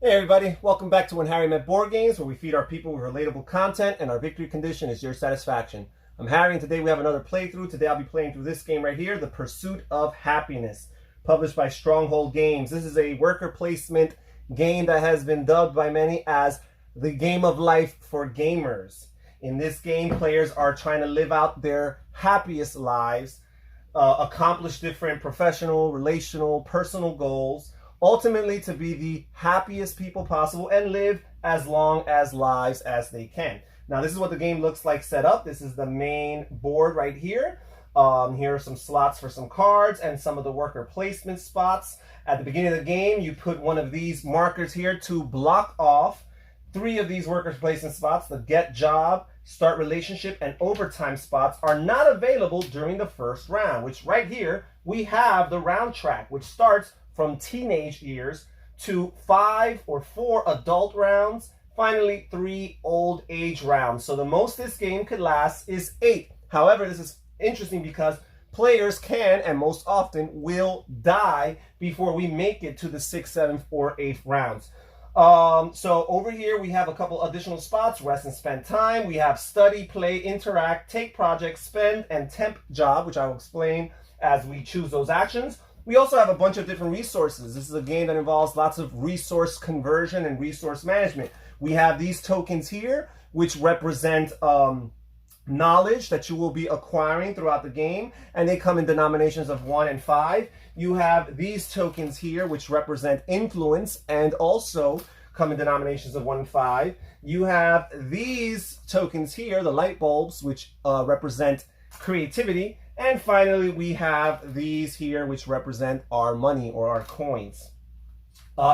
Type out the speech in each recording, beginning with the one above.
Hey everybody, welcome back to When Harry Met Board Games, where we feed our people with relatable content and our victory condition is your satisfaction. I'm Harry and today we have another playthrough. Today I'll be playing through this game right here, The Pursuit of Happiness, published by Stronghold Games. This is a worker placement game that has been dubbed by many as the game of life for gamers. In this game, players are trying to live out their happiest lives, accomplish different professional, relational, personal goals, ultimately to be the happiest people possible and live as long as lives as they can. Now, this is what the game looks like set up. This is the main board right here. Here are some slots for some cards and some of the worker placement spots. At the beginning of the game, you put one of these markers here to block off 3 of these worker placement spots. The get job, start relationship, and overtime spots are not available during the first round, which right here, we have the round track, which starts from teenage years to 5 or 4 adult rounds, finally 3 old age rounds. So the most this game could last is 8. However, this is interesting because players can, and most often will, die before we make it to the 6th, 7th, or 8th rounds. So over here we have a couple additional spots: rest and spend time. We have study, play, interact, take project, spend, and temp job, which I will explain as we choose those actions. We also have a bunch of different resources. This is a game that involves lots of resource conversion and resource management. We have these tokens here, which represent knowledge that you will be acquiring throughout the game, and they come in denominations of 1 and 5. You have these tokens here, which represent influence and also come in denominations of 1 and 5. You have these tokens here, the light bulbs, which represent creativity. And finally, we have these here, which represent our money or our coins.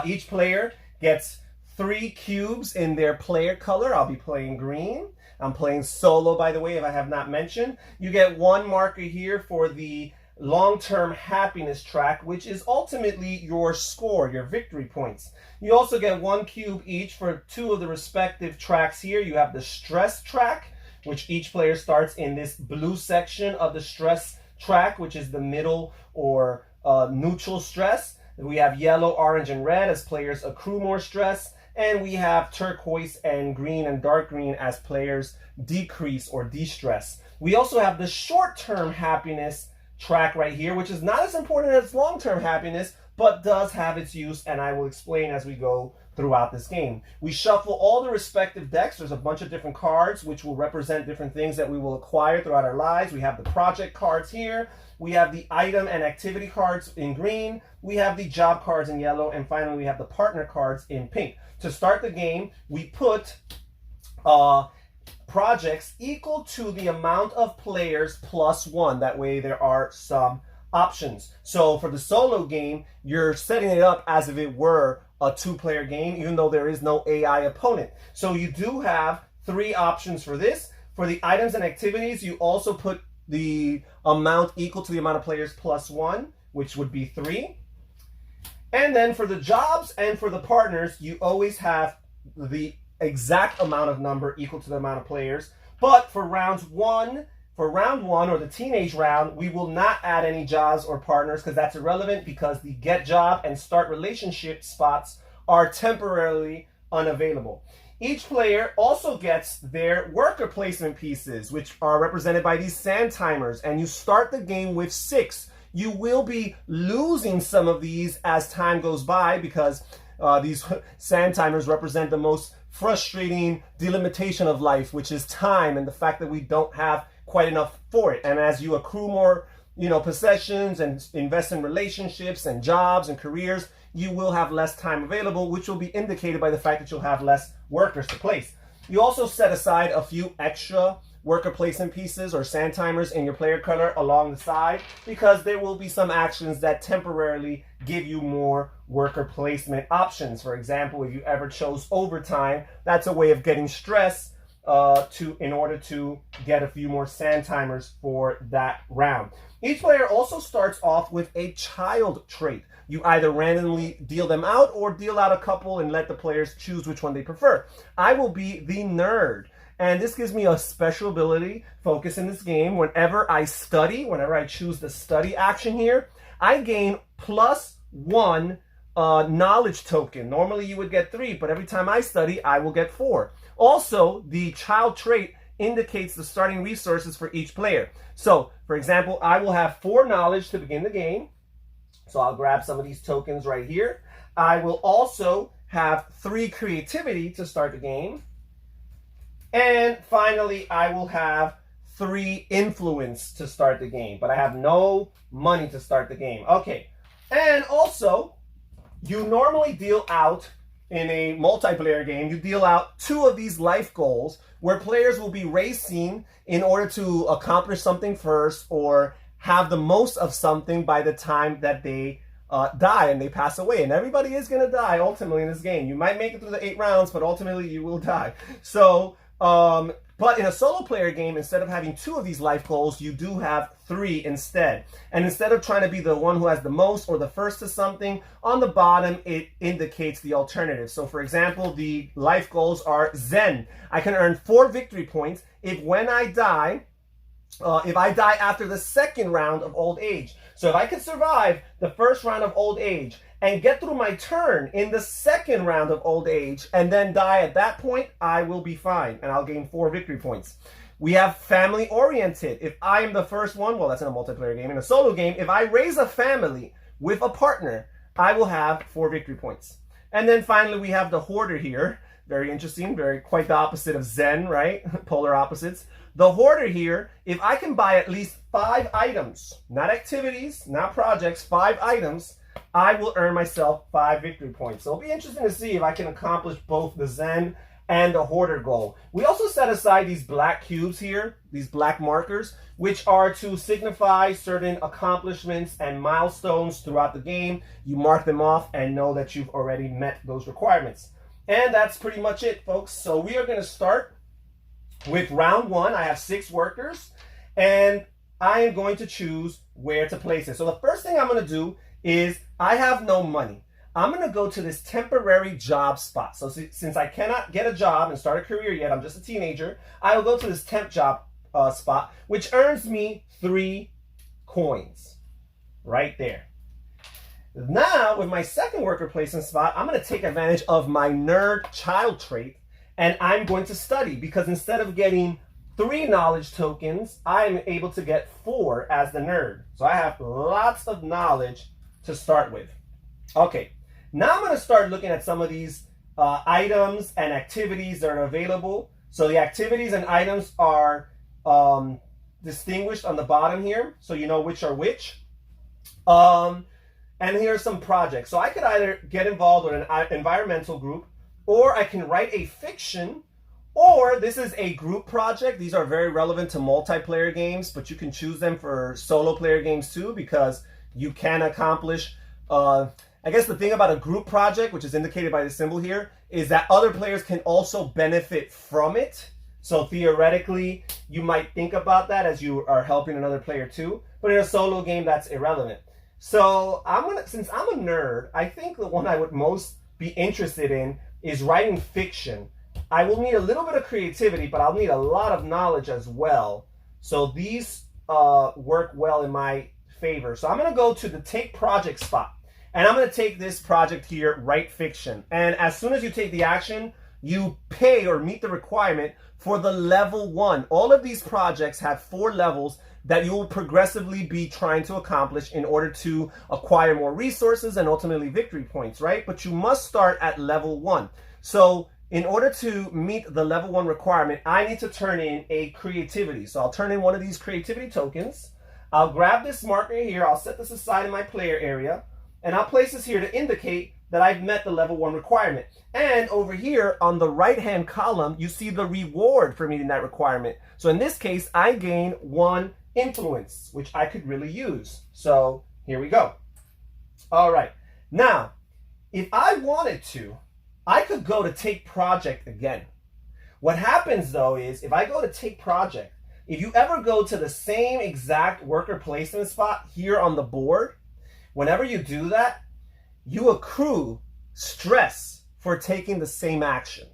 Each player gets 3 cubes in their player color. I'll be playing green. I'm playing solo, by the way, if I have not mentioned. You get 1 marker here for the long-term happiness track, which is ultimately your score, your victory points. You also get 1 cube each for 2 of the respective tracks here. You have the stress track, which each player starts in this blue section of the stress track, which is the middle or neutral stress. We have yellow, orange, and red as players accrue more stress. And we have turquoise and green and dark green as players decrease or de-stress. We also have the short-term happiness track right here, which is not as important as long-term happiness, but does have its use, and I will explain as we go throughout this game. We shuffle all the respective decks. There's a bunch of different cards which will represent different things that we will acquire throughout our lives. We have the project cards here. We have the item and activity cards in green. We have the job cards in yellow. And finally, we have the partner cards in pink. To start the game, we put projects equal to the amount of players plus 1. That way there are some options. So for the solo game, you're setting it up as if it were a 2-player game, even though there is no AI opponent. So you do have 3 options for this. For the items and activities, you also put the amount equal to the amount of players plus 1, which would be 3. And then for the jobs and for the partners, you always have the exact amount of number equal to the amount of players. But for round one or the teenage round, we will not add any jobs or partners because that's irrelevant, because the get job and start relationship spots are temporarily unavailable. Each player also gets their worker placement pieces, which are represented by these sand timers, and you start the game with 6. You will be losing some of these as time goes by because these sand timers represent the most frustrating delimitation of life, which is time and the fact that we don't have quite enough for it. And as you accrue more, possessions and invest in relationships and jobs and careers, you will have less time available, which will be indicated by the fact that you'll have less workers to place. You also set aside a few extra worker placement pieces or sand timers in your player color along the side because there will be some actions that temporarily give you more worker placement options. For example, if you ever chose overtime, that's a way of getting stress in order to get a few more sand timers for that round. Each player also starts off with a child trait. You either randomly deal them out or deal out a couple and let the players choose which one they prefer. I will be the nerd. And this gives me a special ability, focus in this game. Whenever I study, whenever I choose the study action here, I gain +1 knowledge token. Normally you would get 3, but every time I study, I will get 4. Also, the child trait indicates the starting resources for each player. So, for example, I will have 4 knowledge to begin the game. So I'll grab some of these tokens right here. I will also have 3 creativity to start the game. And finally, I will have 3 influence to start the game. But I have no money to start the game. Okay. And also, you normally deal out, in a multiplayer game, you deal out 2 of these life goals where players will be racing in order to accomplish something first or have the most of something by the time that they die and they pass away. And everybody is going to die ultimately in this game. You might make it through the 8 rounds, but ultimately you will die. So, but in a solo player game, instead of having 2 of these life goals, you do have 3 instead. And instead of trying to be the one who has the most or the first to something, on the bottom, it indicates the alternative. So for example, the life goals are Zen. I can earn 4 victory points if when I die, if I die after the 2nd round of old age. So if I can survive the 1st round of old age and get through my turn in the 2nd round of old age and then die at that point, I will be fine and I'll gain 4 victory points. We have family oriented. If I am the first one, well, that's in a multiplayer game. In a solo game, if I raise a family with a partner, I will have 4 victory points. And then finally, we have the Hoarder here. Very interesting, quite the opposite of Zen, right? Polar opposites. The Hoarder here, if I can buy at least 5 items, not activities, not projects, 5 items, I will earn myself 5 victory points. So it'll be interesting to see if I can accomplish both the Zen and the Hoarder goal. We also set aside these black cubes here, these black markers, which are to signify certain accomplishments and milestones throughout the game. You mark them off and know that you've already met those requirements. And that's pretty much it, folks. So we are going to start with round 1. I have 6 workers, and I am going to choose where to place it. So the first thing I'm going to do is, I have no money. I'm going to go to this temporary job spot. So since I cannot get a job and start a career yet, I'm just a teenager, I will go to this temp job spot, which earns me 3 coins right there. Now, with my second worker placement spot, I'm going to take advantage of my nerd child trait, and I'm going to study, because instead of getting 3 knowledge tokens, I'm able to get 4 as the nerd. So I have lots of knowledge to start with. Okay, now I'm going to start looking at some of these items and activities that are available. So the activities and items are distinguished on the bottom here, so you know which are which. And here are some projects. So I could either get involved with an environmental group, or I can write a fiction, or this is a group project. These are very relevant to multiplayer games, but you can choose them for solo player games too, because you can accomplish, I guess the thing about a group project, which is indicated by the symbol here, is that other players can also benefit from it. So theoretically, you might think about that as you are helping another player too, but in a solo game, that's irrelevant. So since I'm a nerd, I think the one I would most be interested in is writing fiction. I will need a little bit of creativity, but I'll need a lot of knowledge as well. So these work well in my favor. So I'm going to go to the take project spot, and I'm going to take this project here, write fiction. And as soon as you take the action, you pay or meet the requirement for the level 1. All of these projects have 4 levels that you will progressively be trying to accomplish in order to acquire more resources and ultimately victory points, right? But you must start at level 1. So in order to meet the level 1 requirement, I need to turn in a creativity. So I'll turn in one of these creativity tokens. I'll grab this marker here. I'll set this aside in my player area, and I'll place this here to indicate that I've met the level 1 requirement. And over here on the right-hand column, you see the reward for meeting that requirement. So in this case, I gain 1 influence, which I could really use. So here we go. All right. Now, if I wanted to, I could go to take project again. What happens though is, if I go to take project, if you ever go to the same exact worker placement spot here on the board, whenever you do that, you accrue stress for taking the same action.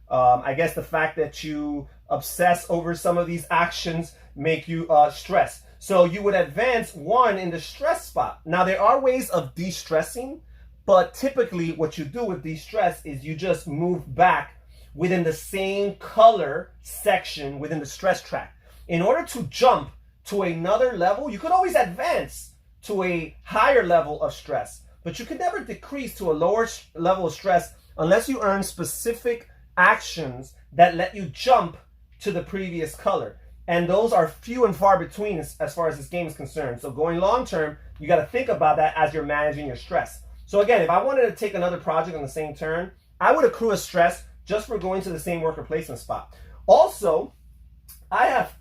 I guess the fact that you obsess over some of these actions make you stress. So you would advance 1 in the stress spot. Now there are ways of de-stressing, But typically what you do with de-stress is you just move back within the same color section within the stress track. In order to jump to another level, you could always advance to a higher level of stress, but you could never decrease to a lower level of stress unless you earn specific actions that let you jump to the previous color. And those are few and far between as far as this game is concerned. So going long term, you got to think about that as you're managing your stress. So again, if I wanted to take another project on the same turn, I would accrue a stress just for going to the same worker placement spot. Also, I have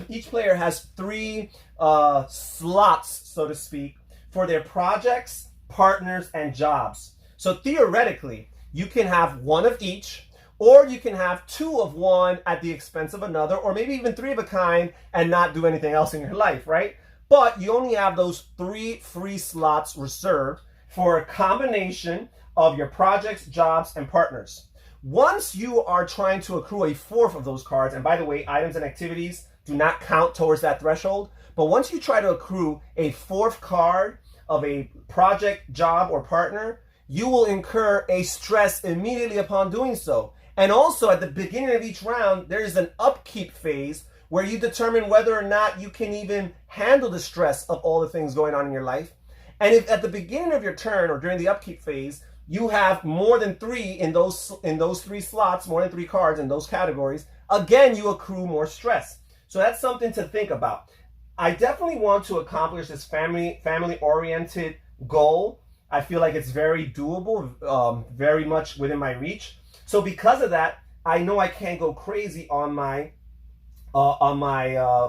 each player has three slots, so to speak, for their projects, partners, and jobs. So theoretically, you can have one of each, or you can have two of one at the expense of another, or maybe even three of a kind and not do anything else in your life, right? But you only have those 3 free slots reserved for a combination of your projects, jobs, and partners. Once you are trying to accrue a 4th of those cards, and by the way, items and activities do not count towards that threshold, but once you try to accrue a 4th card of a project, job, or partner, you will incur a stress immediately upon doing so. And also at the beginning of each round, there is an upkeep phase where you determine whether or not you can even handle the stress of all the things going on in your life. And if at the beginning of your turn or during the upkeep phase, you have more than 3 in those 3 slots, more than 3 cards in those categories, again, you accrue more stress. So that's something to think about. I definitely want to accomplish this family-oriented goal. I feel like it's very doable, very much within my reach. So because of that, I know I can't go crazy on my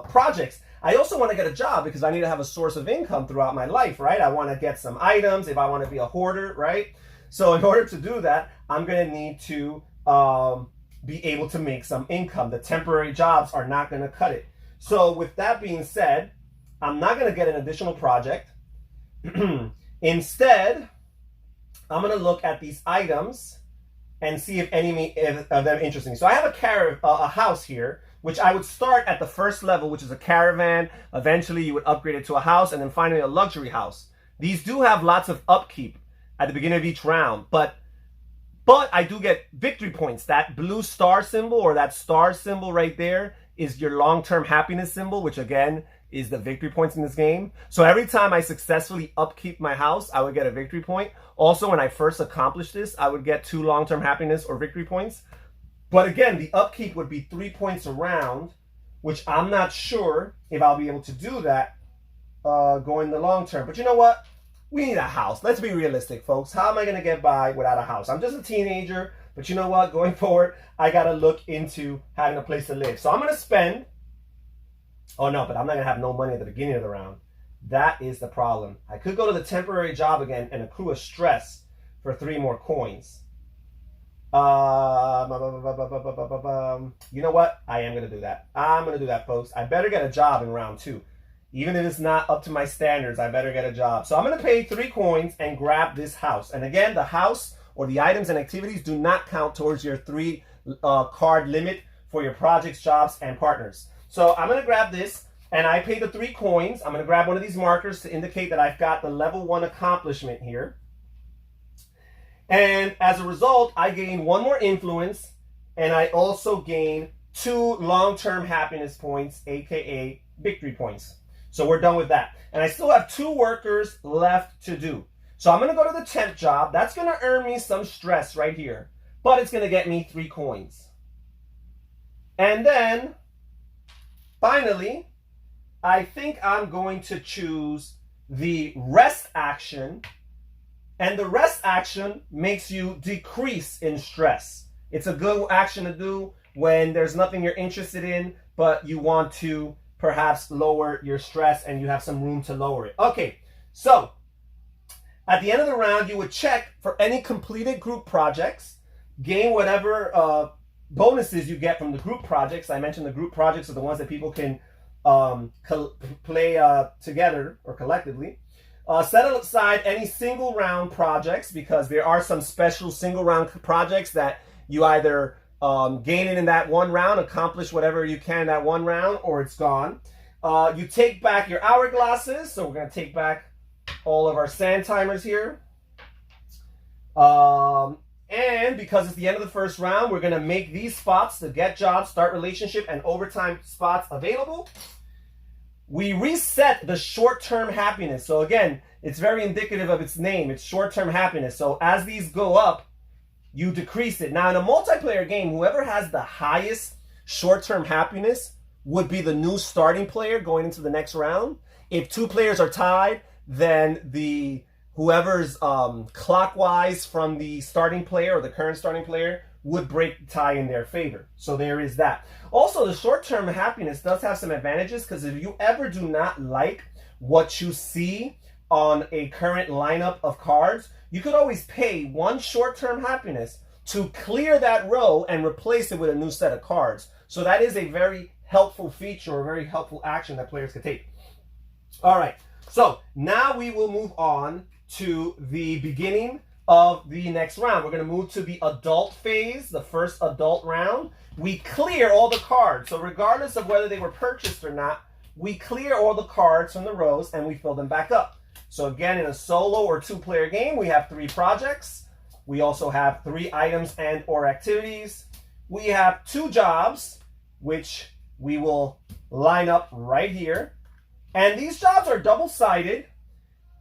projects. I also want to get a job because I need to have a source of income throughout my life, right? I want to get some items if I want to be a hoarder, right? So in order to do that, I'm going to need to be able to make some income. The temporary jobs are not going to cut it. So with that being said, I'm not going to get an additional project. Instead, I'm going to look at these items and see if any of them are interesting. So I have a house here, which I would start at the first level, which is a caravan. Eventually, you would upgrade it to a house, and then finally a luxury house. These do have lots of upkeep at the beginning of each round, but I do get victory points. That blue star symbol or that star symbol right there is your long-term happiness symbol, which again is the victory points in this game. So every time I successfully upkeep my house, I would get a victory point. Also, when I first accomplished this, I would get 2 long-term happiness or victory points. But again, the upkeep would be 3 points a round, which I'm not sure if I'll be able to do that going the long term. But you know what? We need a house. Let's be realistic, folks. How am I going to get by without a house? I'm just a teenager, but you know what? Going forward, I got to look into having a place to live. So I'm going to spend... Oh, no, but I'm not going to have no money at the beginning of the round. That is the problem. I could go to the temporary job again and accrue a stress for 3 more coins. You know what? I am going to do that. I'm going to do that, folks. I better get a job in round 2. Even if it's not up to my standards, I better get a job. So I'm going to pay 3 coins and grab this house. And again, the house or the items and activities do not count towards your 3 card limit for your projects, jobs, and partners. So I'm going to grab this, and I pay the 3 coins. I'm going to grab one of these markers to indicate that I've got the level 1 accomplishment here. And as a result, I gain 1 more influence, and I also gain 2 long-term happiness points, aka victory points. So we're done with that. And I still have 2 workers left to do. So I'm going to go to the temp job. That's going to earn me some stress right here, but it's going to get me 3 coins. And then, finally, I think I'm going to choose the rest action. And the rest action makes you decrease in stress. It's a good action to do when there's nothing you're interested in, but you want to perhaps lower your stress and you have some room to lower it. Okay, so at the end of the round, you would check for any completed group projects, gain whatever bonuses you get from the group projects. I mentioned the group projects are the ones that people can play together or collectively. Set aside any single round projects because there are some special single round projects that you either gain it in that 1 round, accomplish whatever you can in that 1 round, or it's gone. You take back your hourglasses. So we're going to take back all of our sand timers here. And because it's the end of the first round, we're going to make these spots, the get job, start relationship, and overtime spots available. We reset the short-term happiness. So again, it's very indicative of its name. It's short-term happiness. So as these go up, you decrease it. Now in a multiplayer game, whoever has the highest short-term happiness would be the new starting player going into the next round. If two players are tied, then whoever's clockwise from the starting player or the current starting player would break the tie in their favor. So there is that. Also, the short-term happiness does have some advantages, because if you ever do not like what you see on a current lineup of cards, you could always pay one short-term happiness to clear that row and replace it with a new set of cards. So that is a very helpful feature, or a very helpful action that players could take. All right, so now we will move on to the beginning of the next round. We're going to move to the adult phase, the first adult round. We clear all the cards. So regardless of whether they were purchased or not, we clear all the cards from the rows and we fill them back up. So again, in a solo or two-player game, we have 3 projects. We also have 3 items and or activities. We have 2 jobs, which we will line up right here. And these jobs are double-sided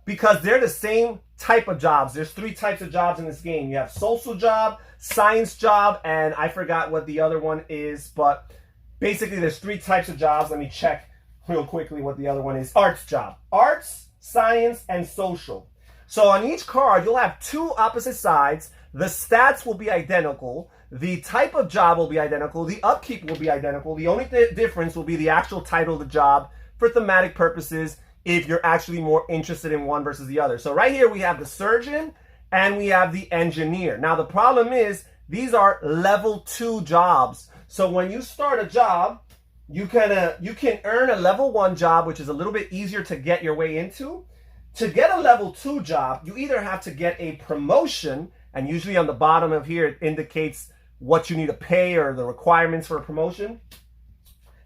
because they're the same type of jobs. There's 3 types of jobs in this game. You have social job, science job, and I forgot what the other one is, but basically there's 3 types of jobs. Let me check real quickly what the other one is. Arts job. Arts, science, and social. So on each card, you'll have 2 opposite sides. The stats will be identical. The type of job will be identical. The upkeep will be identical. The only difference will be the actual title of the job for thematic purposes, if you're actually more interested in one versus the other. So right here we have the surgeon and we have the engineer. Now the problem is these are level 2 jobs. So when you start a job, you can earn a level 1 job, which is a little bit easier to get your way into. To get a level 2 job, you either have to get a promotion, and usually on the bottom of here it indicates what you need to pay or the requirements for a promotion.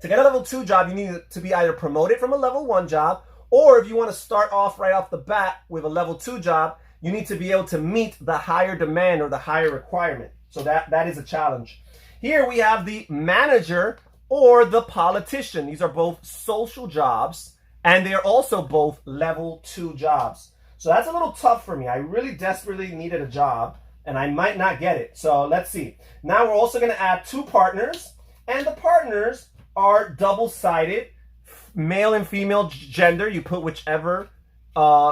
To get a level 2 job, you need to be either promoted from a level 1 job, or if you want to start off right off the bat with a level 2 job, you need to be able to meet the higher demand or the higher requirement. So that is a challenge. Here we have the manager or the politician. These are both social jobs, and they are also both level 2 jobs. So that's a little tough for me. I really desperately needed a job, and I might not get it. So let's see. Now we're also going to add 2 partners, and the partners are double-sided. Male and female gender, you put whichever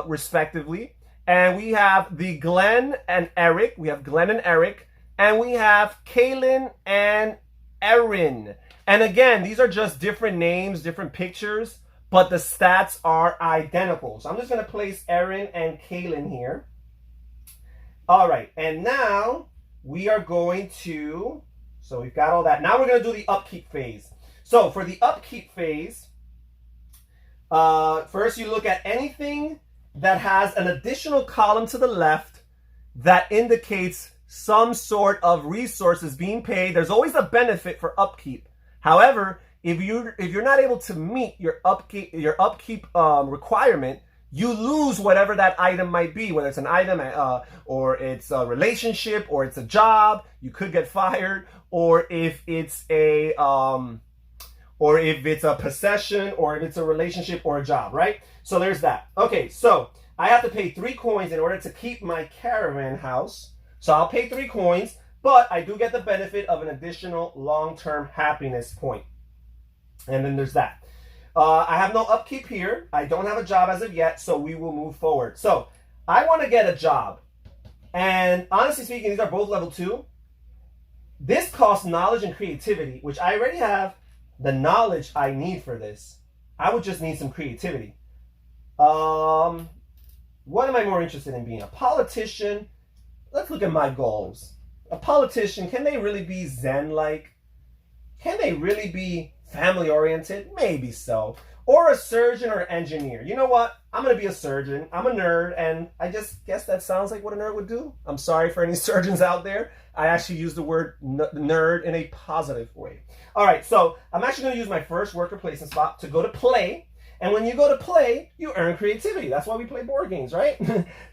respectively. And we have the Glenn and Eric. We have Glenn and Eric. And we have Kaylin and Erin. And again, these are just different names, different pictures, but the stats are identical. So I'm just going to place Erin and Kaylin here. All right. And now we are going to, so we've got all that. Now we're going to do the upkeep phase. So for the upkeep phase, first you look at anything that has an additional column to the left that indicates some sort of resources being paid. There's always a benefit for upkeep. However, if you're not able to meet your upkeep requirement, you lose whatever that item might be, whether it's an item or it's a relationship or it's a job. You could get fired, or if it's a possession, or if it's a relationship or a job, right? So there's that. Okay, so I have to pay 3 coins in order to keep my caravan house. So I'll pay 3 coins, but I do get the benefit of an additional long-term happiness point. And then there's that. I have no upkeep here. I don't have a job as of yet, so we will move forward. So I want to get a job. And honestly speaking, these are both level 2. This costs knowledge and creativity, which I already have the knowledge I need for this. I would just need some creativity. What am I more interested in being? A politician? Let's look at my goals. A politician, can they really be Zen-like? Can they really be family-oriented? Maybe so. Or a surgeon or engineer. You know what? I'm going to be a surgeon. I'm a nerd, and I just guess that sounds like what a nerd would do. I'm sorry for any surgeons out there. I actually use the word nerd in a positive way. All right, so I'm actually going to use my first worker placement spot to go to play. And when you go to play, you earn creativity. That's why we play board games, right?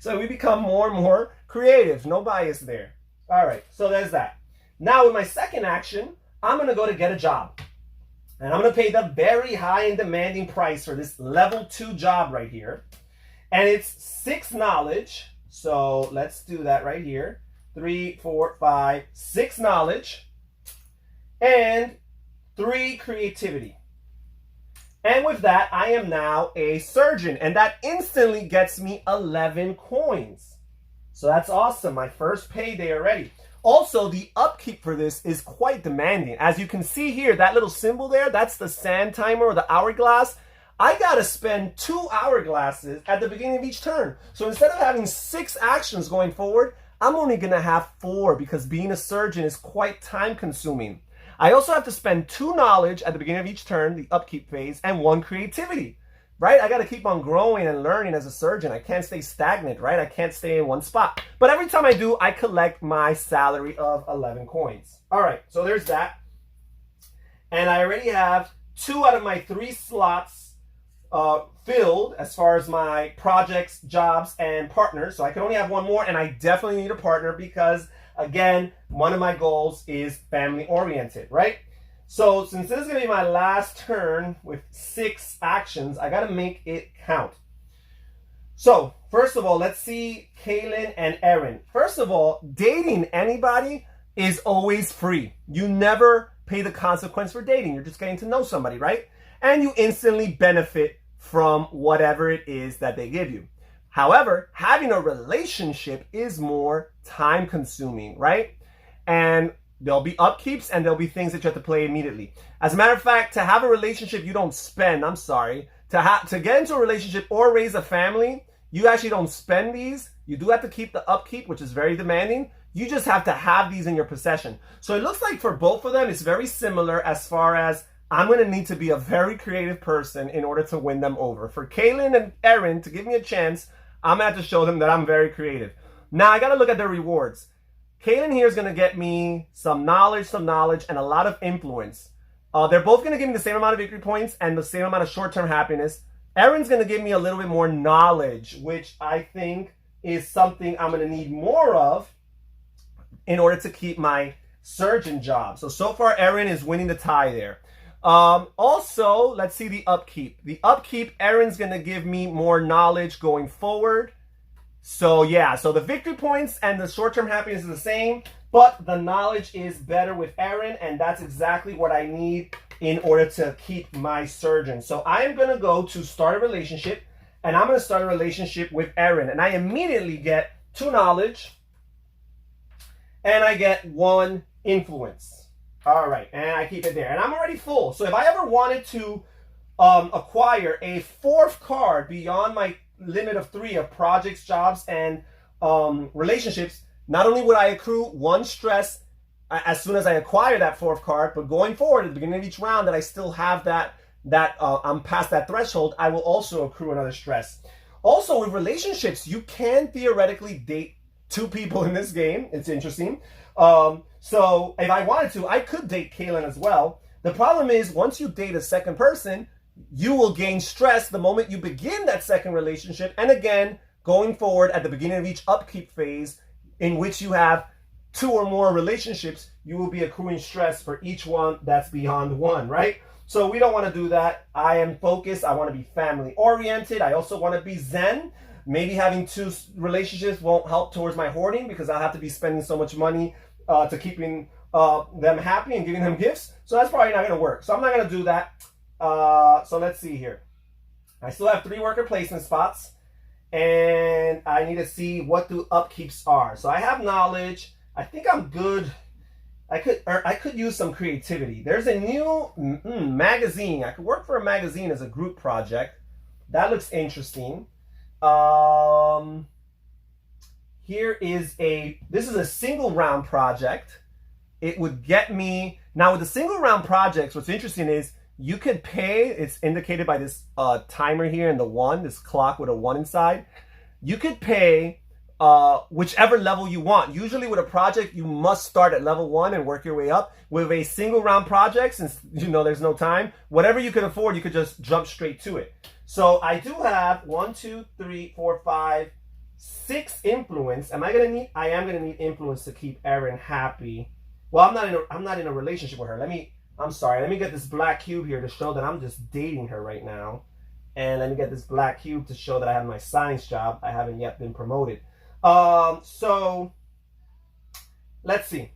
So we become more and more creative. No bias there. All right, so there's that. Now with my second action, I'm going to go to get a job. And I'm going to pay the very high and demanding price for this level 2 job right here. And it's 6 knowledge. So let's do that right here. 3, 4, 5, 6 knowledge. And 3 creativity. And with that, I am now a surgeon. And that instantly gets me 11 coins. So that's awesome. My first payday already. Also, the upkeep for this is quite demanding. As you can see here, that little symbol there, that's the sand timer or the hourglass. I gotta spend 2 hourglasses at the beginning of each turn. So instead of having 6 actions going forward, I'm only gonna have 4 because being a surgeon is quite time consuming. I also have to spend 2 knowledge at the beginning of each turn, the upkeep phase, and 1 creativity, right? I gotta keep on growing and learning as a surgeon. I can't stay stagnant, right? I can't stay in one spot. But every time I do, I collect my salary of 11 coins. All right, so there's that. And I already have 2 out of my 3 slots filled as far as my projects, jobs, and partners. So I can only have 1 more, and I definitely need a partner because, again, one of my goals is family-oriented, right? So since this is going to be my last turn with 6 actions, I got to make it count. So first of all, let's see Kaylin and Erin. First of all, dating anybody is always free. You never pay the consequence for dating. You're just getting to know somebody, right? And you instantly benefit from whatever it is that they give you. However, having a relationship is more time consuming, right? And there'll be upkeeps and there'll be things that you have to play immediately. As a matter of fact, to have a relationship, you don't spend, to get into a relationship or raise a family, you actually don't spend these. You do have to keep the upkeep, which is very demanding. You just have to have these in your possession. So it looks like for both of them, it's very similar as far as I'm going to need to be a very creative person in order to win them over. For Kaylin and Erin to give me a chance, I'm going to have to show them that I'm very creative. Now, I got to look at their rewards. Kaylin here is going to get me some knowledge, and a lot of influence. They're both going to give me the same amount of victory points and the same amount of short-term happiness. Erin's going to give me a little bit more knowledge, which I think is something I'm going to need more of in order to keep my surgeon job. So far, Erin is winning the tie there. Also, let's see the upkeep. The upkeep, Erin's going to give me more knowledge going forward. So yeah, so the victory points and the short-term happiness is the same, but the knowledge is better with Erin, and that's exactly what I need in order to keep my surgeon. So I am going to go to start a relationship, and I'm going to start a relationship with Erin, and I immediately get 2 knowledge, and I get 1 influence. All right, and I keep it there. And I'm already full. So if I ever wanted to acquire a 4th card beyond my limit of 3 of projects, jobs, and relationships, not only would I accrue 1 stress as soon as I acquire that 4th card, but going forward at the beginning of each round that I still have that I'm past that threshold, I will also accrue another stress. Also, with relationships, you can theoretically date 2 people in this game. It's interesting. So if I wanted to, I could date Kaylin as well. The problem is once you date a second person, you will gain stress the moment you begin that second relationship. And again, going forward at the beginning of each upkeep phase in which you have 2 or more relationships, you will be accruing stress for each one that's beyond 1, right? So we don't want to do that. I am focused. I want to be family oriented. I also want to be zen. Maybe having 2 relationships won't help towards my hoarding because I'll have to be spending so much money to keeping them happy and giving them gifts. So that's probably not going to work. So I'm not going to do that. So let's see here. I still have 3 worker placement spots. And I need to see what the upkeeps are. So I have knowledge. I think I'm good. I could use some creativity. There's a new magazine. I could work for a magazine as a group project. That looks interesting. This is a single round project. It would get me, now with the single round projects, what's interesting is you could pay, it's indicated by this timer here and the 1, this clock with a 1 inside. You could pay whichever level you want. Usually with a project, you must start at level 1 and work your way up. With a single round project, since there's no time, whatever you could afford, you could just jump straight to it. So I do have 1, 2, 3, 4, 5, 6 influence. Am I gonna need? I am gonna need influence to keep Erin happy. Well, I'm not in a relationship with her. I'm sorry. Let me get this black cube here to show that I'm just dating her right now. And let me get this black cube to show that I have my science job. I haven't yet been promoted. So let's see.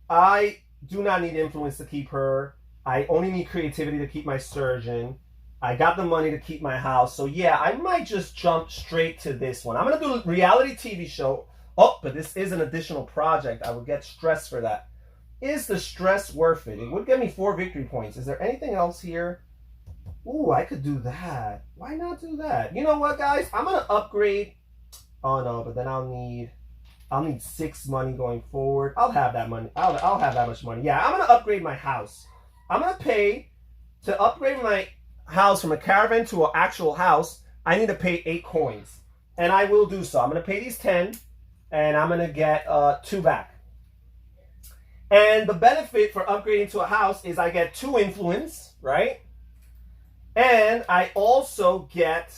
I do not need influence to keep her. I only need creativity to keep my surgeon. I got the money to keep my house. So yeah, I might just jump straight to this one. I'm going to do a reality TV show. Oh, but this is an additional project. I would get stress for that. Is the stress worth it? It would get me 4 victory points. Is there anything else here? Ooh, I could do that. Why not do that? You know what, guys? I'm going to upgrade. Oh, no, but then I'll need 6 money going forward. I'll have that money. I'll have that much money. Yeah, I'm going to upgrade my house. I'm going to pay to upgrade my house from a caravan to an actual house. I need to pay 8 coins. And I will do so. I'm going to pay these 10. And I'm going to get 2 back. And the benefit for upgrading to a house is I get 2 influence, right? And I also get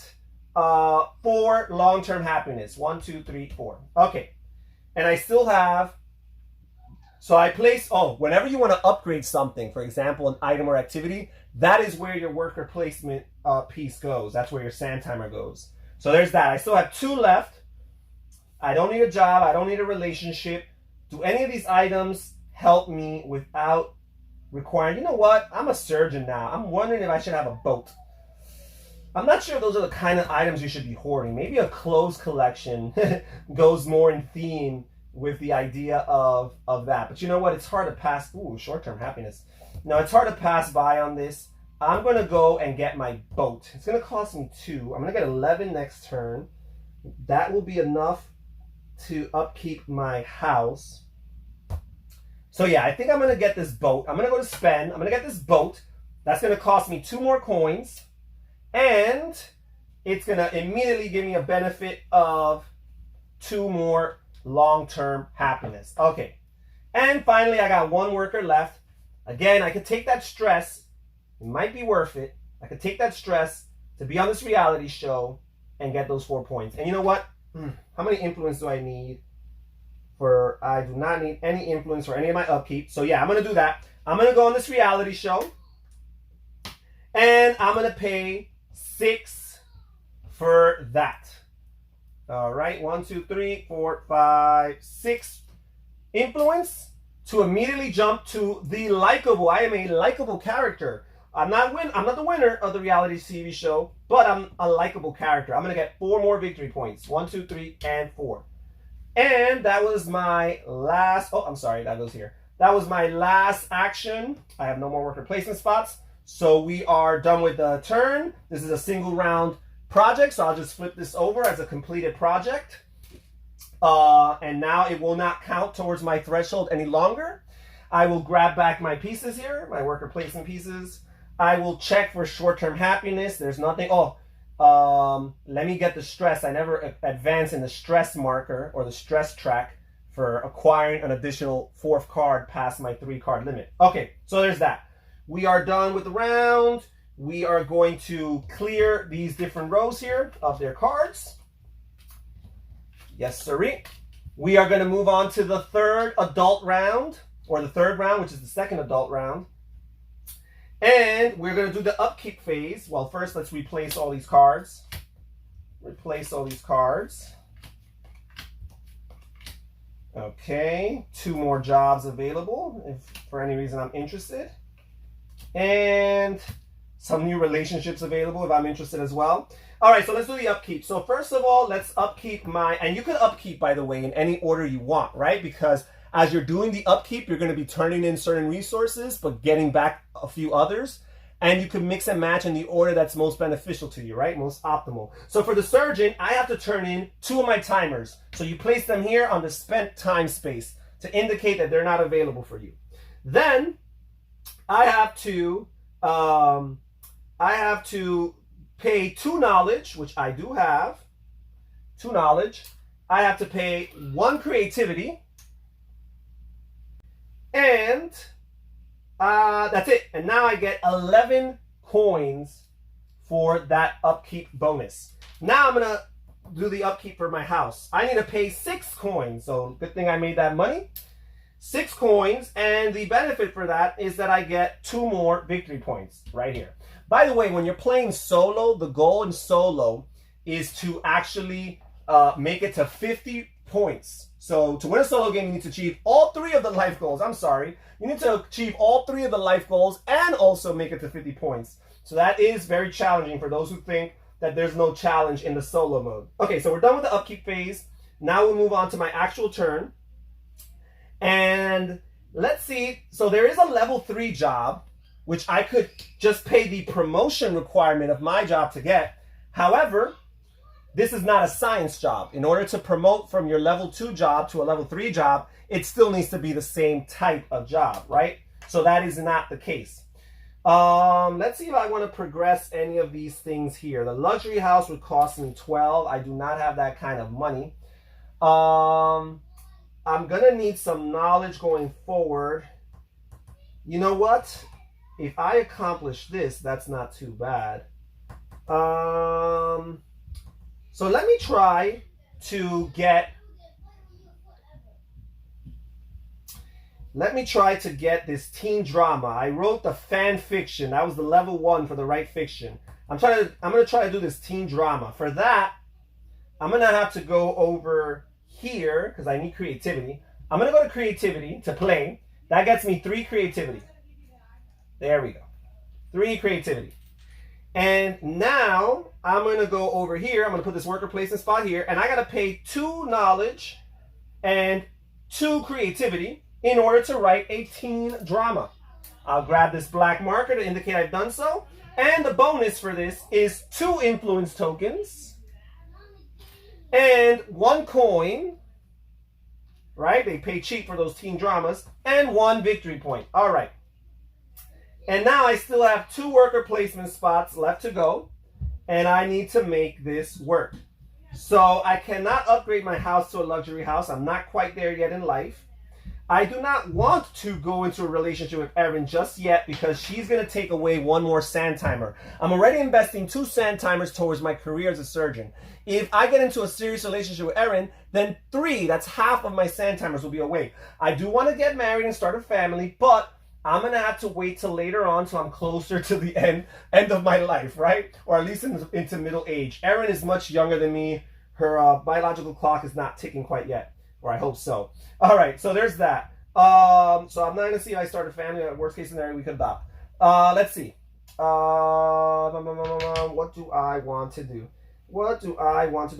4 long-term happiness. 1, 2, 3, 4. Okay. And I still have, so I place, whenever you want to upgrade something, for example, an item or activity, that is where your worker placement piece goes. That's where your sand timer goes. So there's that. I still have 2 left. I don't need a job. I don't need a relationship. Do any of these items help me without requiring, you know what? I'm a surgeon now. I'm wondering if I should have a boat. I'm not sure if those are the kind of items you should be hoarding. Maybe a clothes collection goes more in theme with the idea of that. But you know what? It's hard to pass. Ooh, short-term happiness. No, it's hard to pass by on this. I'm going to go and get my boat. It's going to cost me 2. I'm going to get 11 next turn. That will be enough to upkeep my house. So yeah, I think I'm going to get this boat. I'm going to go to spend. I'm going to get this boat. That's going to cost me 2 more coins. And it's going to immediately give me a benefit of 2 more long-term happiness. Okay. And finally, I got 1 worker left. Again, I could take that stress. It might be worth it. I could take that stress to be on this reality show and get those 4 points. And you know what? How many influence do I need? I do not need any influence for any of my upkeep. So yeah, I'm going to do that. I'm going to go on this reality show. And I'm going to pay 6 for that. All right. 1, 2, 3, 4, 5, 6 influence to immediately jump to the likable. I am a likable character. I'm not the winner of the reality TV show, but I'm a likable character. I'm going to get 4 more victory points. 1, 2, 3, and 4. And that was my last, I'm sorry, that goes here. That was my last action. I have no more worker placement spots. So we are done with the turn. This is a single round project, so I'll just flip this over as a completed project. And now it will not count towards my threshold any longer. I will grab back my pieces here, my worker placement pieces. I will check for short-term happiness. There's nothing. Let me get the stress. I never advance in the stress marker or the stress track for acquiring an additional 4th card past my 3-card limit. Okay, so there's that. We are done with the round. We are going to clear these different rows here of their cards. Yes, sirree. We are going to move on to the 3rd adult round, or the 3rd round, which is the 2nd adult round. And we're going to do the upkeep phase. Well, first, let's replace all these cards. Replace all these cards. Okay, 2 more jobs available if for any reason I'm interested. And some new relationships available if I'm interested as well. All right, so let's do the upkeep. So first of all, let's upkeep and you can upkeep, by the way, in any order you want, right? Because as you're doing the upkeep, you're going to be turning in certain resources, but getting back a few others. And you can mix and match in the order that's most beneficial to you, right? Most optimal. So for the surgeon, I have to turn in 2 of my timers. So you place them here on the spent time space to indicate that they're not available for you. Then I have to pay 2 knowledge, which I do have. 2 knowledge. I have to pay 1 creativity. And that's it. And now I get 11 coins for that upkeep bonus. Now I'm gonna do the upkeep for my house. I need to pay 6 coins, so good thing I made that money. 6 coins, and the benefit for that is that I get 2 more victory points right here. By the way, when you're playing solo, the goal in solo is to actually make it to 50 points. So to win a solo game, you need to achieve all 3 of the life goals. I'm sorry. You need to achieve all 3 of the life goals and also make it to 50 points. So that is very challenging for those who think that there's no challenge in the solo mode. Okay, so we're done with the upkeep phase. Now we'll move on to my actual turn. And let's see. So there is a level 3 job, which I could just pay the promotion requirement of my job to get. However, this is not a science job. In order to promote from your level 2 job to a level 3 job, it still needs to be the same type of job, right? So that is not the case. Let's see if I want to progress any of these things here. The luxury house would cost me 12. I do not have that kind of money. I'm going to need some knowledge going forward. You know what? If I accomplish this, that's not too bad. So let me try to get this teen drama. I wrote the fan fiction. That was the level 1 for the right fiction. I'm going to try to do this teen drama. For that, I'm going to have to go over here because I need creativity. I'm going to go to creativity to play. That gets me 3 creativity. There we go. 3 creativity. And now I'm going to go over here. I'm going to put this worker placement spot here. And I got to pay 2 knowledge and 2 creativity in order to write a teen drama. I'll grab this black marker to indicate I've done so. And the bonus for this is 2 influence tokens and 1 coin. Right? They pay cheap for those teen dramas. And 1 victory point. All right. And now I still have 2 worker placement spots left to go. And I need to make this work. So I cannot upgrade my house to a luxury house. I'm not quite there yet in life. I do not want to go into a relationship with Erin just yet because she's going to take away 1 more sand timer. I'm already investing 2 sand timers towards my career as a surgeon. If I get into a serious relationship with Erin, then 3, that's half of my sand timers will be away. I do want to get married and start a family, but I'm going to have to wait till later on till I'm closer to the end of my life, right? Or at least into middle age. Erin is much younger than me. Her biological clock is not ticking quite yet. Or I hope so. All right, so there's that. So I'm not going to see if I start a family. Worst case scenario, we could adopt. Let's see. What do I want to do? I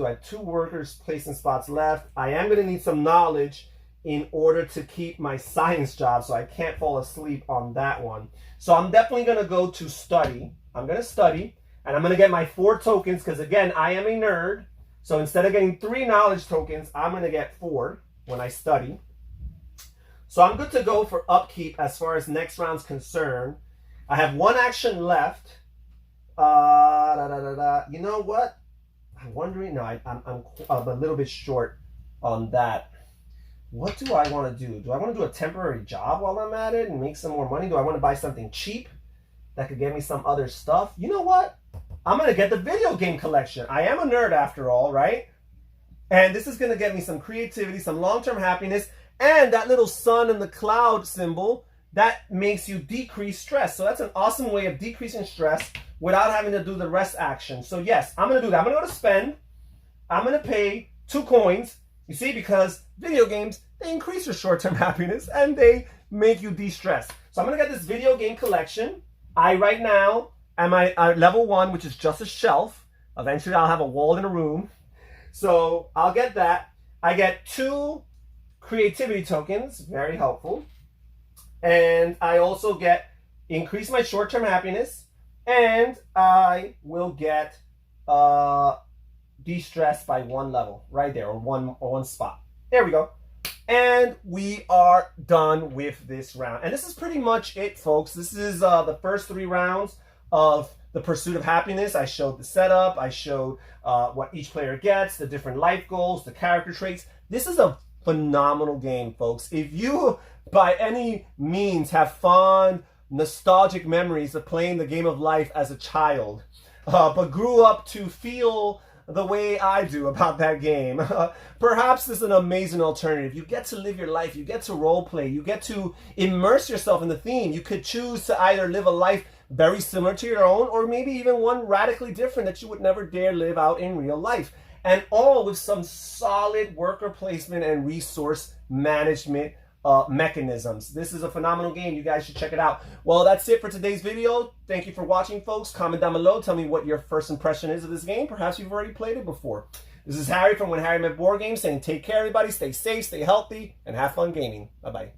have 2 workers placing spots left. I am going to need some knowledge in order to keep my science job, so I can't fall asleep on that one. So I'm definitely going to go to study. I'm going to study, and I'm going to get my 4 tokens, because again, I am a nerd. So instead of getting 3 knowledge tokens, I'm going to get 4 when I study. So I'm good to go for upkeep as far as next round's concerned. I have 1 action left. You know what? I'm wondering. No, I'm a little bit short on that. What do I want to do? Do I want to do a temporary job while I'm at it and make some more money? Do I want to buy something cheap that could get me some other stuff? You know what? I'm going to get the video game collection. I am a nerd after all, right? And this is going to get me some creativity, some long-term happiness, and that little sun and the cloud symbol that makes you decrease stress. So that's an awesome way of decreasing stress without having to do the rest action. So yes, I'm going to do that. I'm going to go to spend. I'm going to pay 2 coins. You see, because video games, they increase your short-term happiness and they make you de-stress. So I'm going to get this video game collection. I right now am at level 1, which is just a shelf. Eventually I'll have a wall in a room. So I'll get that. I get 2 creativity tokens, very helpful. And I also get increase my short-term happiness, and I will get de-stress by 1 level right there, or one spot. There we go. And we are done with this round. And this is pretty much it, folks. This is the first 3 rounds of the Pursuit of Happiness. I showed the setup. I showed what each player gets, the different life goals, the character traits. This is a phenomenal game, folks. If you, by any means, have fond, nostalgic memories of playing the game of life as a child, but grew up to feel the way I do about that game. Perhaps this is an amazing alternative. You get to live your life, you get to role play, you get to immerse yourself in the theme. You could choose to either live a life very similar to your own, or maybe even one radically different that you would never dare live out in real life. And all with some solid worker placement and resource management mechanisms. This is a phenomenal game. You guys should check it out. Well, that's it for today's video. Thank you for watching, folks. Comment down below. Tell me what your first impression is of this game. Perhaps you've already played it before. This is Harry from When Harry Met Board Games saying take care, everybody. Stay safe, stay healthy, and have fun gaming. Bye-bye.